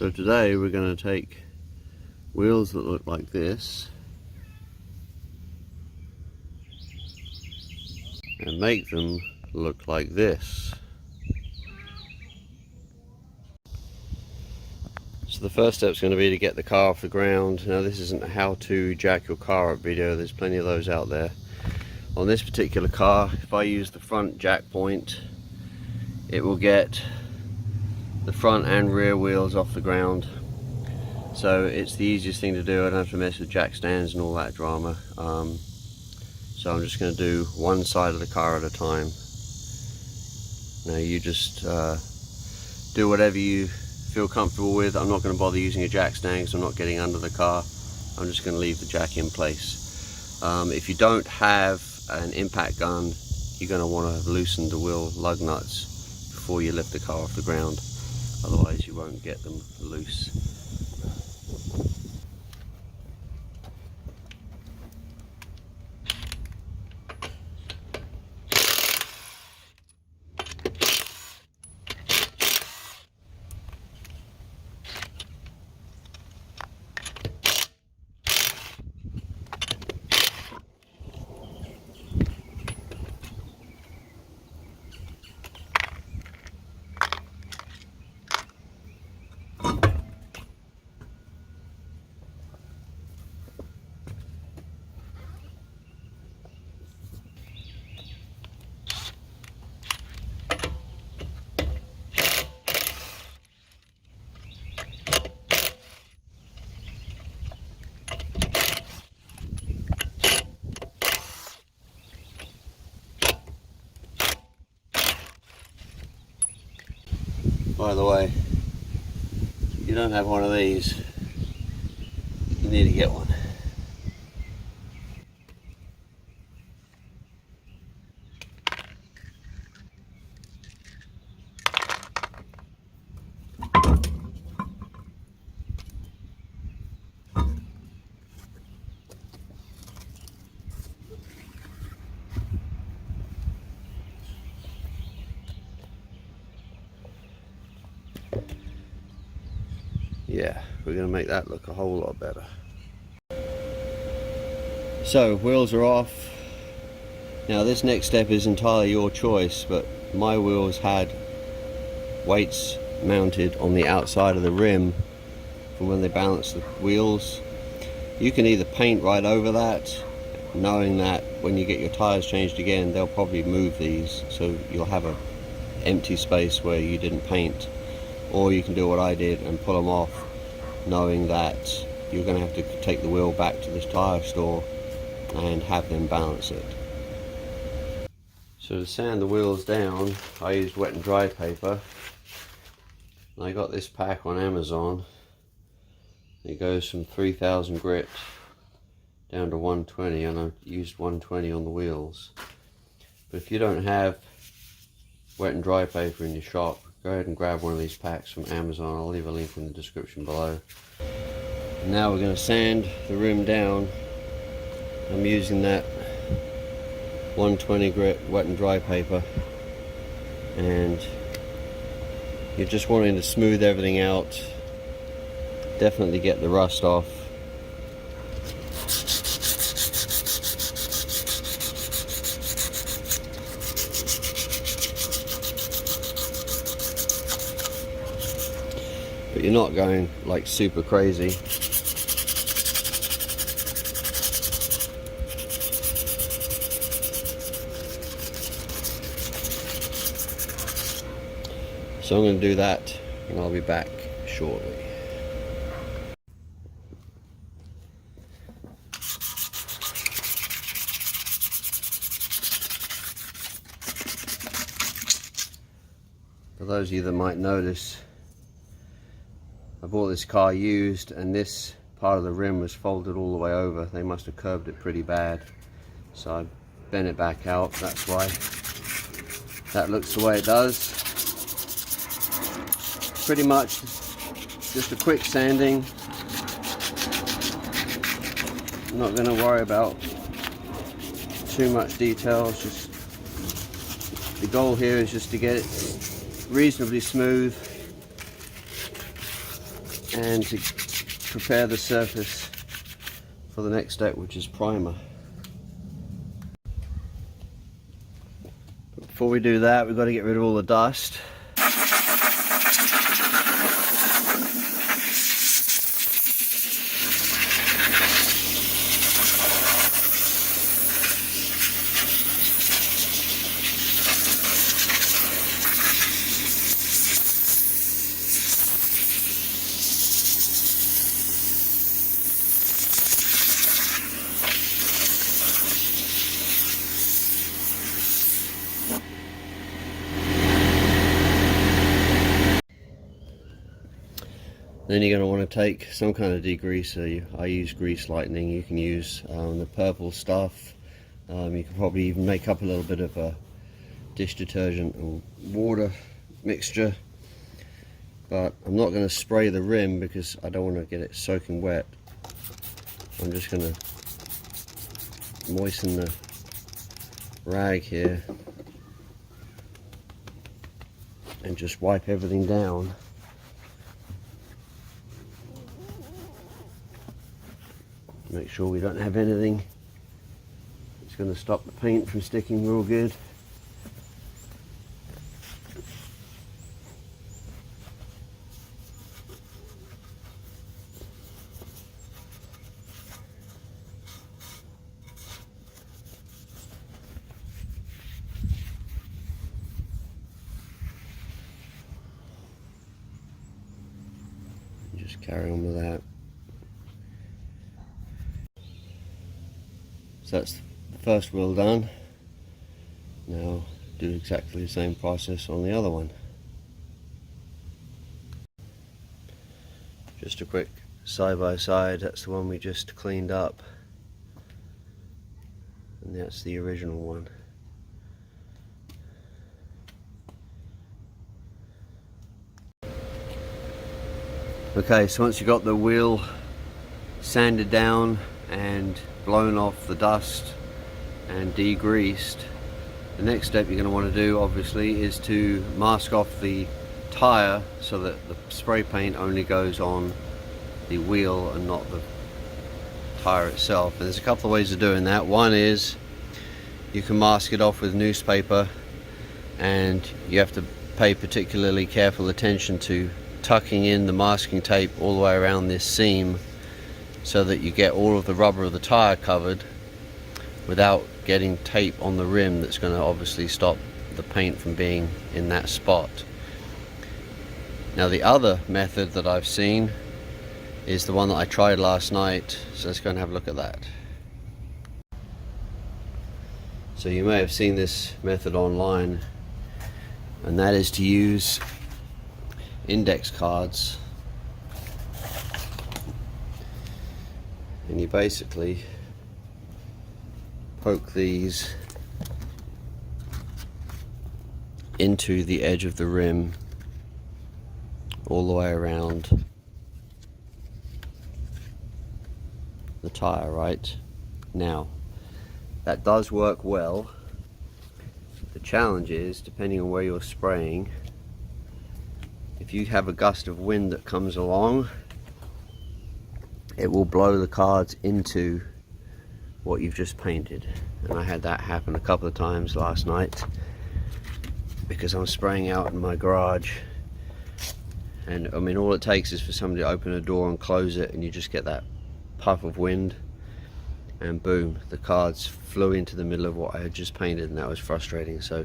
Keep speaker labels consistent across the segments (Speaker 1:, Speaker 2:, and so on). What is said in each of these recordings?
Speaker 1: So today we're going to take wheels that look like this and make them look like this. So the first step is going to be to get the car off the ground. Now this isn't a how to jack your car up video, there's plenty of those out there. On this particular car, if I use the front jack point, it will get the front and rear wheels off the ground. So it's the easiest thing to do. I don't have to mess with jack stands and all that drama. So I'm just going to do one side of the car at a time. Now you just do whatever you feel comfortable with. I'm not going to bother using a jack stand because I'm not getting under the car. I'm just going to leave the jack in place. If you don't have an impact gun, you're going to want to have loosened the wheel lug nuts before you lift the car off the ground. Otherwise you won't get them loose. By the way, if you don't have one of these, you need to get one. Yeah, we're going to make that look a whole lot better. So, wheels are off. Now this next step is entirely your choice, but my wheels had weights mounted on the outside of the rim for when they balance the wheels. You can either paint right over that, knowing that when you get your tires changed again, they'll probably move these, so you'll have an empty space where you didn't paint. Or you can do what I did and pull them off, knowing that you're going to have to take the wheel back to this tire store and have them balance it. So to sand the wheels down, I used wet and dry paper. And I got this pack on Amazon. It goes from 3000 grit down to 120, and I used 120 on the wheels. But if you don't have wet and dry paper in your shop, go ahead and grab one of these packs from Amazon. I'll leave a link in the description below. And now we're going to sand the rim down. I'm using that 120 grit wet and dry paper, and you're just wanting to smooth everything out, definitely get the rust off. But you're not going like super crazy. So I'm going to do that and I'll be back shortly. For those of you that might notice, I bought this car used, and this part of the rim was folded all the way over. They must have curved it pretty bad, so I bent it back out. That's why that looks the way it does. Pretty much just a quick sanding. I'm not going to worry about too much detail. It's just the goal here is just to get it reasonably smooth and to prepare the surface for the next step, which is primer. But before we do that, we've got to get rid of all the dust. Then you're going to want to take some kind of degreaser. I use Grease Lightning. You can use the purple stuff. You can probably even make up a little bit of a dish detergent and water mixture. But I'm not going to spray the rim because I don't want to get it soaking wet. I'm just going to moisten the rag here and just wipe everything down. Make sure we don't have anything that's going to stop the paint from sticking real good. Just carry on with that. So that's the first wheel done. Now do exactly the same process on the other one. Just a quick side by side, that's the one we just cleaned up. And that's the original one. Okay, so once you've got the wheel sanded down and blown off the dust and degreased, the next step you're going to want to do obviously is to mask off the tire so that the spray paint only goes on the wheel and not the tire itself. And there's a couple of ways of doing that. One is you can mask it off with newspaper, and you have to pay particularly careful attention to tucking in the masking tape all the way around this seam so that you get all of the rubber of the tire covered without getting tape on the rim that's going to obviously stop the paint from being in that spot. Now the other method that I've seen is the one that I tried last night, so let's go and have a look at that. So you may have seen this method online, and that is to use index cards, and you basically poke these into the edge of the rim all the way around the tire. Right now, that does work well. The challenge is, depending on where you're spraying, if you have a gust of wind that comes along, it will blow the cards into what you've just painted. And I had that happen a couple of times last night because I'm spraying out in my garage, and I mean, all it takes is for somebody to open a door and close it, and you just get that puff of wind, and boom, the cards flew into the middle of what I had just painted, and that was frustrating. So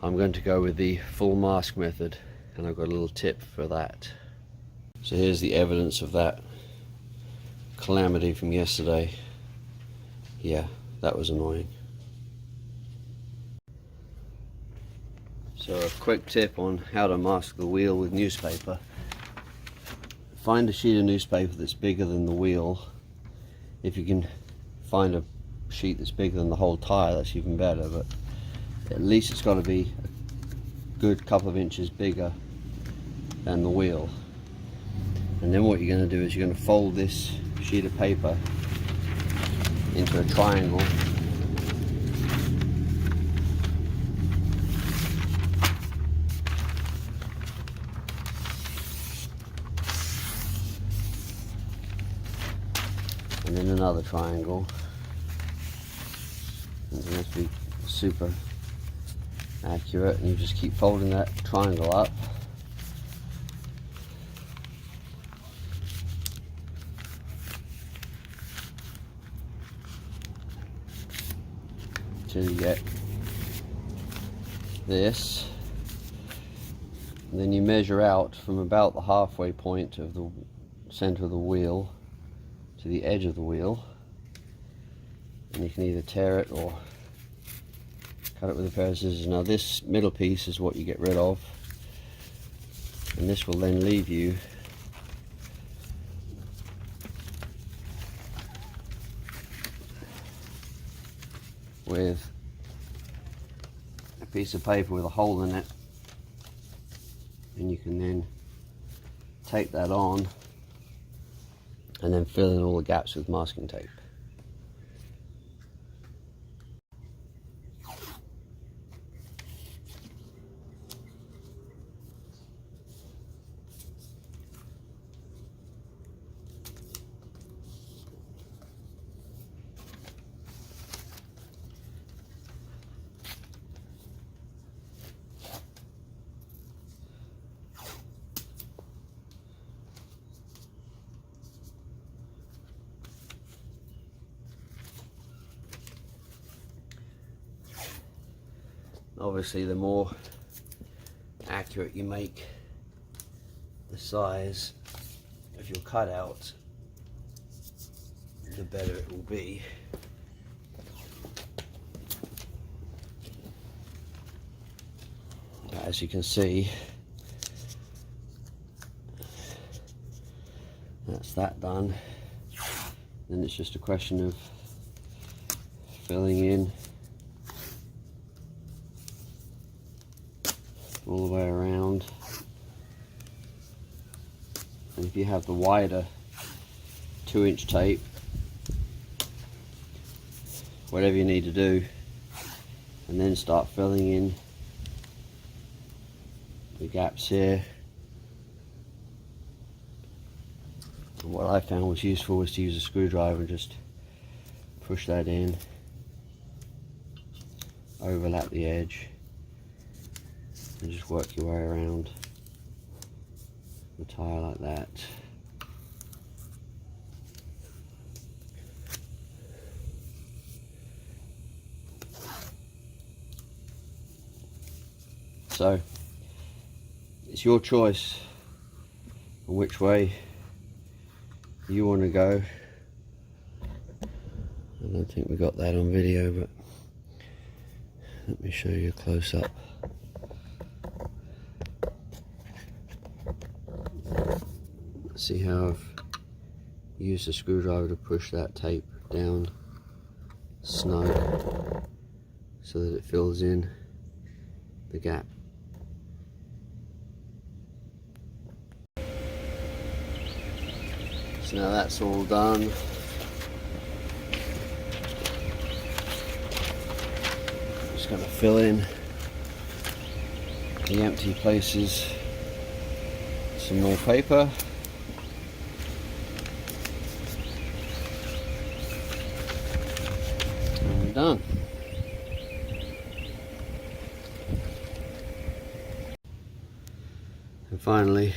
Speaker 1: I'm going to go with the full mask method, and I've got a little tip for that. So here's the evidence of that calamity from yesterday. Yeah, that was annoying. So a quick tip on how to mask the wheel with newspaper. Find a sheet of newspaper that's bigger than the wheel. If you can find a sheet that's bigger than the whole tire, that's even better, but at least it's got to be a good couple of inches bigger than the wheel. And then what you're going to do is you're going to fold this sheet of paper into a triangle, another triangle. It doesn't have to be super accurate, and you just keep folding that triangle up till you get this. And then you measure out from about the halfway point of the center of the wheel to the edge of the wheel, and you can either tear it or cut it with a pair of scissors. Now this middle piece is what you get rid of, and this will then leave you with a piece of paper with a hole in it, and you can then tape that on and then fill in all the gaps with masking tape. Obviously, the more accurate you make the size of your cutout, the better it will be. As you can see, that's that done. Then it's just a question of filling in all the way around. And if you have the wider 2-inch tape, whatever you need to do, and then start filling in the gaps here. And what I found was useful was to use a screwdriver and just push that in, overlap the edge, and just work your way around the tire like that. So it's your choice on which way you want to go. I don't think we got that on video, but let me show you a close-up. See how I've used a screwdriver to push that tape down snug so that it fills in the gap. So now that's all done. Just going to fill in the empty places with some more paper. Done. And finally,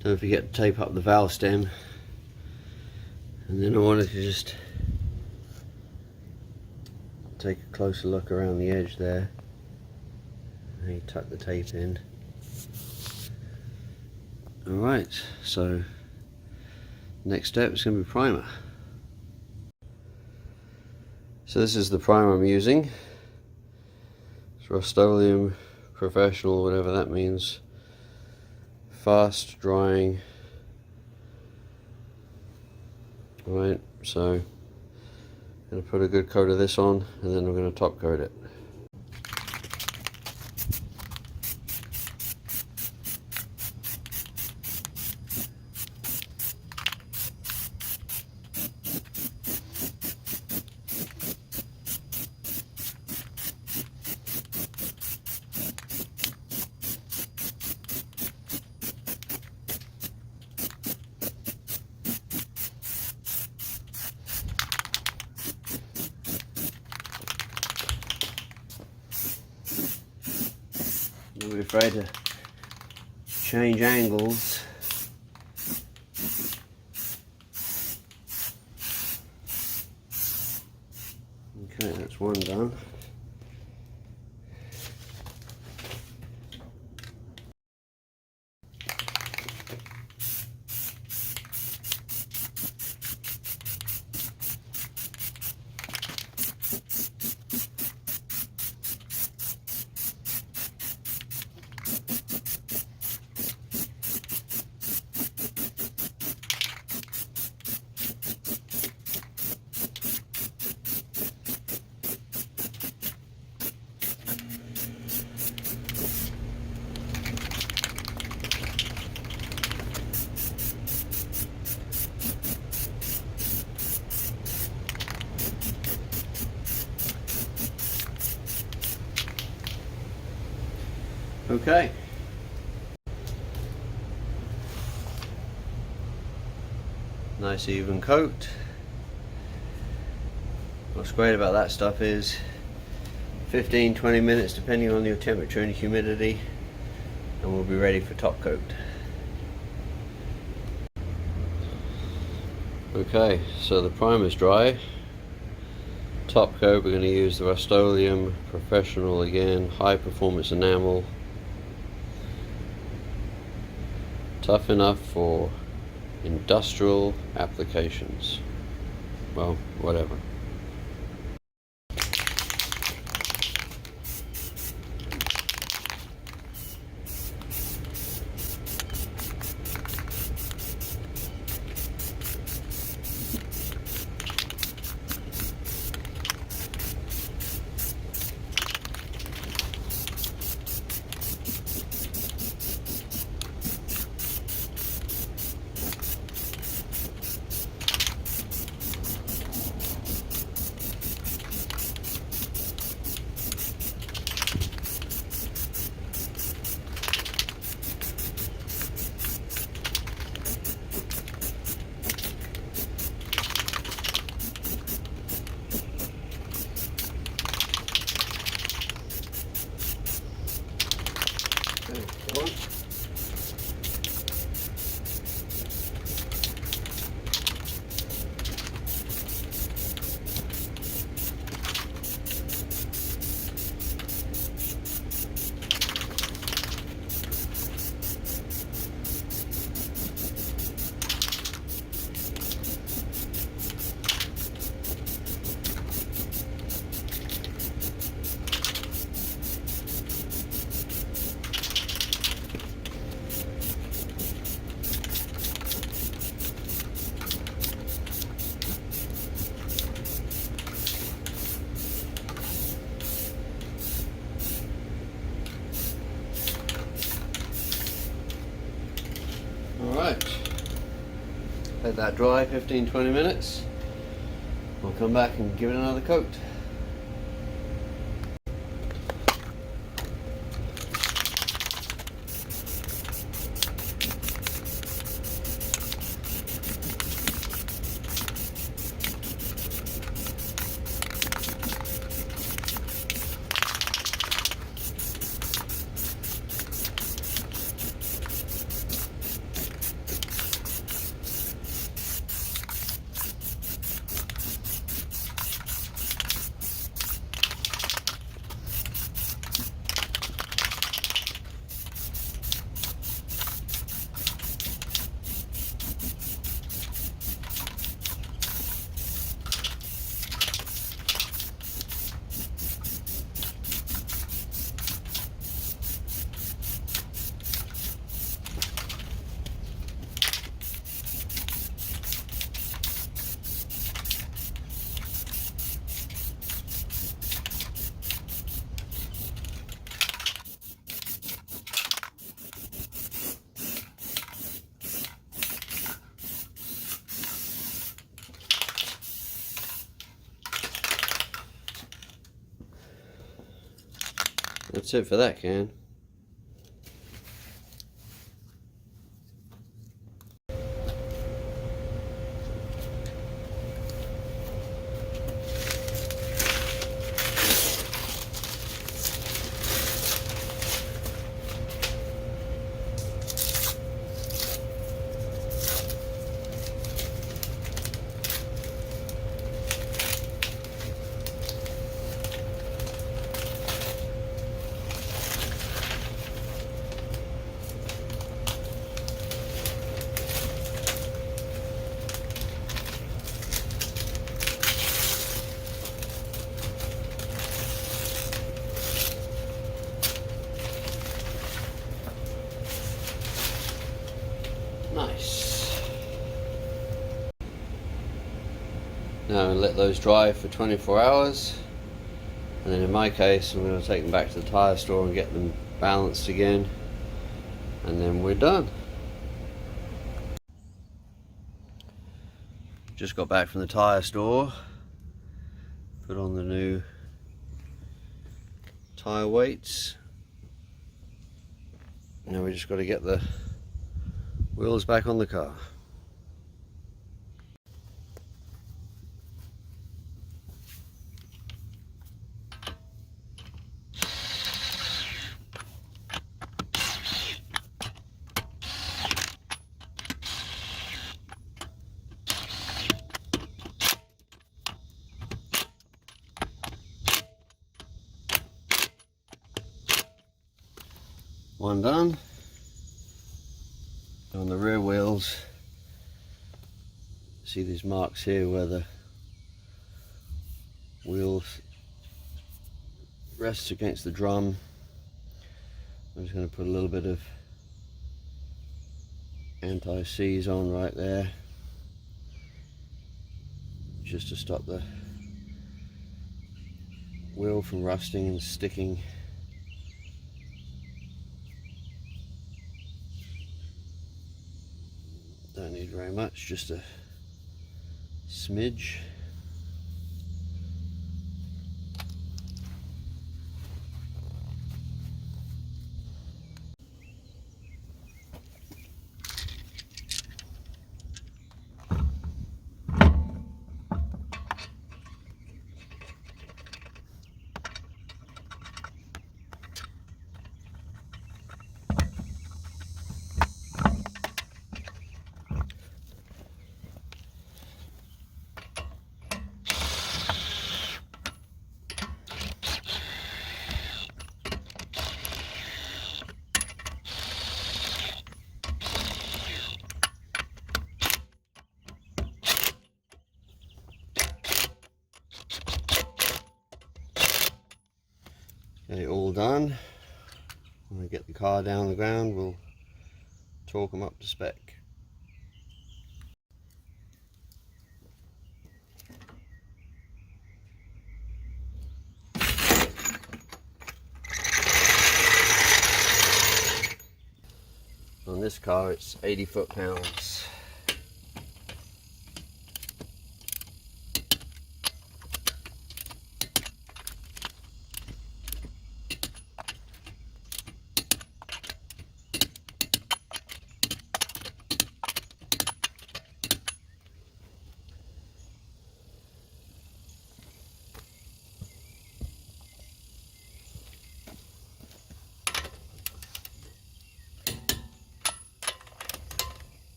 Speaker 1: don't forget to tape up the valve stem, and then I wanted to just take a closer look around the edge there, and you tuck the tape in. Alright, so next step is going to be primer. So this is the primer I'm using. It's Rust-Oleum Professional, whatever that means. Fast drying. Alright, so I'm going to put a good coat of this on, and then I'm going to top coat it. Don't be afraid to change angles. Okay, that's one done. Okay. Nice even coat. What's great about that stuff is 15-20 minutes depending on your temperature and humidity, and we'll be ready for top coat. Okay, so the primer's dry. Top coat, we're going to use the Rust-Oleum Professional again, high performance enamel. Tough enough for industrial applications. Well, whatever. Alright, let that dry 15-20 minutes. We'll come back and give it another coat. That's it for that can. Now let those dry for 24 hours, and then in my case I'm going to take them back to the tyre store and get them balanced again, and then we're done. Just got back from the tyre store, put on the new tyre weights. Now we just got to get the wheels back on the car. One done. On the rear wheels, see these marks here where the wheels rests against the drum. I'm just going to put a little bit of anti-seize on right there, just to stop the wheel from rusting and sticking. Don't need very much, just a smidge. Okay, all done. When we get the car down the ground, we'll torque them up to spec. On this car it's 80 foot-pounds.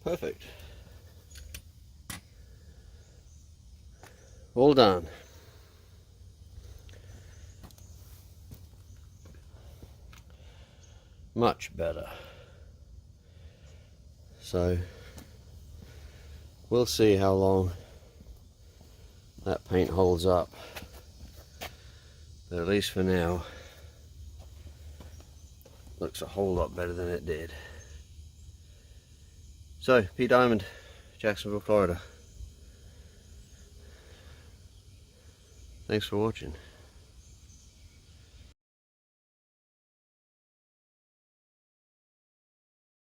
Speaker 1: Perfect. All done. Much better. So we'll see how long that paint holds up, but at least for now looks a whole lot better than it did. So, P Diamond, Jacksonville, Florida. Thanks for watching.